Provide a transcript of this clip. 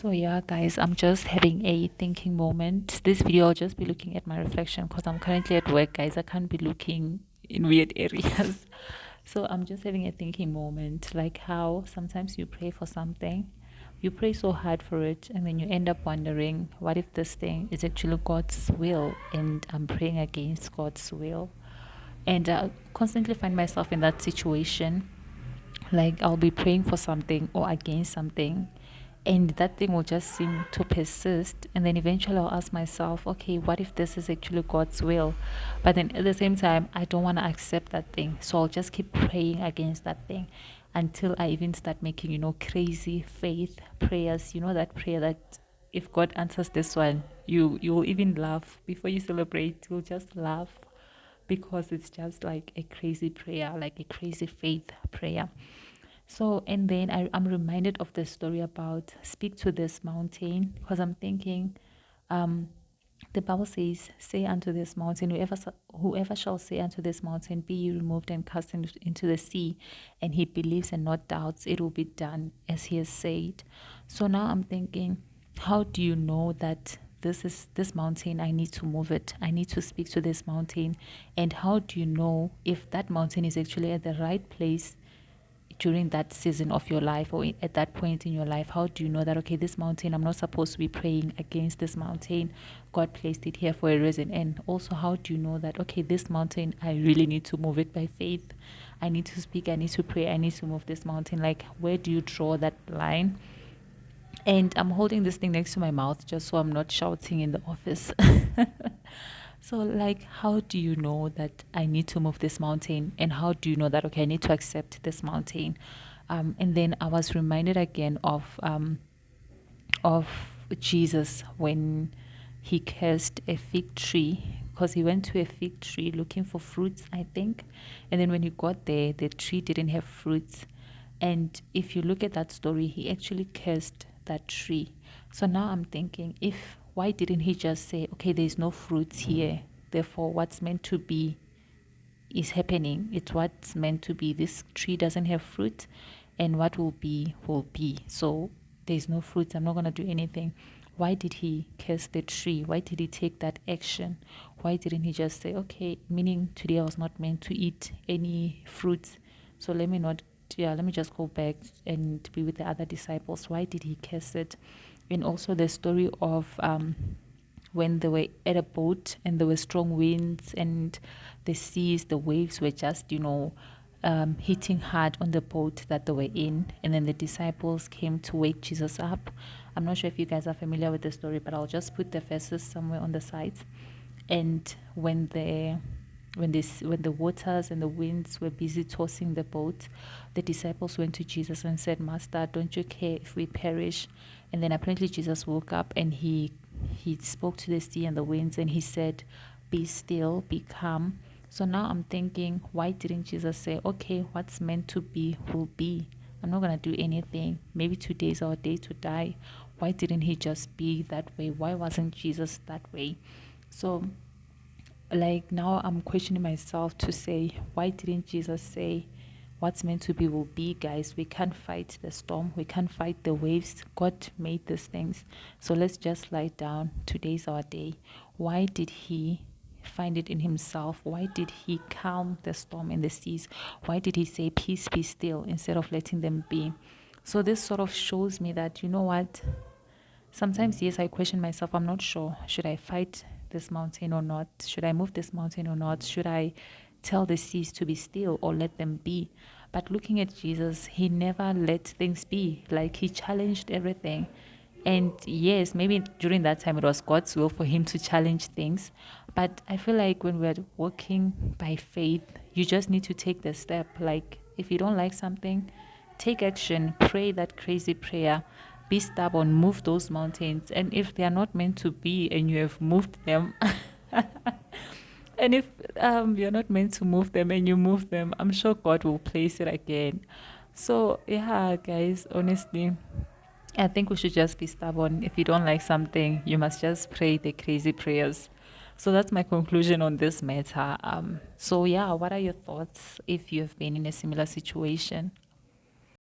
So yeah, guys, I'm just having a thinking moment. This video I'll just be looking at my reflection because I'm currently at work, guys. I can't be looking in weird areas. So I'm just having a thinking moment, like how sometimes you pray for something, you pray so hard for it, and then you end up wondering, what if this thing is actually God's will and I'm praying against God's will? And I constantly find myself in that situation, like I'll be praying for something or against something, and that thing will just seem to persist, and then eventually I'll ask myself, okay, what if this is actually God's will? But then at the same time, I don't want to accept that thing, so I'll just keep praying against that thing until I even start making, crazy faith prayers. That prayer that if God answers this one, you'll even laugh before you celebrate. You'll just laugh because it's just like a crazy prayer, like a crazy faith prayer. So, and then I'm reminded of the story about speak to this mountain, because I'm thinking, um, the Bible says, say unto this mountain, whoever shall say unto this mountain, be ye removed and cast into the sea, and he believes and not doubts, it will be done as he has said. So now I'm thinking, how do you know that this mountain, I need to move it, I need to speak to this mountain? And how do you know if that mountain is actually at the right place during that season of your life, or at that point in your life? How do you know that, okay, this mountain, I'm not supposed to be praying against this mountain, God placed it here for a reason? And also, how do you know that, okay, this mountain, I really need to move it by faith, I need to speak, I need to pray, I need to move this mountain? Like, where do you draw that line? And I'm holding this thing next to my mouth just so I'm not shouting in the office. So, like, how do you know that I need to move this mountain? And how do you know that, okay, I need to accept this mountain? And then I was reminded again of Jesus when he cursed a fig tree, because he went to a fig tree looking for fruits, I think. And then when he got there, the tree didn't have fruits. And if you look at that story, he actually cursed that tree. So now I'm thinking, why didn't he just say, okay, there's no fruits here, therefore what's meant to be is happening. It's what's meant to be. This tree doesn't have fruit, and what will be will be. So there's no fruit, I'm not going to do anything. Why did he curse the tree? Why did he take that action? Why didn't he just say, okay, meaning today I was not meant to eat any fruits, so let me just go back and be with the other disciples? Why did he curse it? And also the story of when they were at a boat and there were strong winds and the waves were just, hitting hard on the boat that they were in. And then the disciples came to wake Jesus up. I'm not sure if you guys are familiar with the story, but I'll just put the verses somewhere on the sides. And when the waters and the winds were busy tossing the boat, the disciples went to Jesus and said, Master, don't you care if we perish? And then apparently Jesus woke up and he spoke to the sea and the winds, and he said, be still, be calm. So now I'm thinking, why didn't Jesus say, okay, what's meant to be will be, I'm not going to do anything, maybe today's our day to die? Why didn't he just be that way? Why wasn't Jesus that way? So, like, now I'm questioning myself to say, why didn't Jesus say, what's meant to be will be, guys? We can't fight the storm, we can't fight the waves. God made these things, so let's just lie down, today's our day. Why did he find it in himself? Why did he calm the storm and the seas? Why did he say, peace, be still, instead of letting them be? So this sort of shows me that, you know what, sometimes, yes, I question myself. I'm not sure. Should I fight this mountain or not? Should I move this mountain or not? Should I tell the seas to be still or let them be? But looking at Jesus, he never let things be. Like, he challenged everything. And yes, maybe during that time it was God's will for him to challenge things. But I feel like when we're walking by faith, you just need to take the step. Like, if you don't like something, take action, pray that crazy prayer, be stubborn, move those mountains. And if they are not meant to be and you have moved them, and if you're not meant to move them and you move them, I'm sure God will place it again. So yeah, guys, honestly, I think we should just be stubborn. If you don't like something, you must just pray the crazy prayers. So that's my conclusion on this matter. So yeah, what are your thoughts if you have been in a similar situation?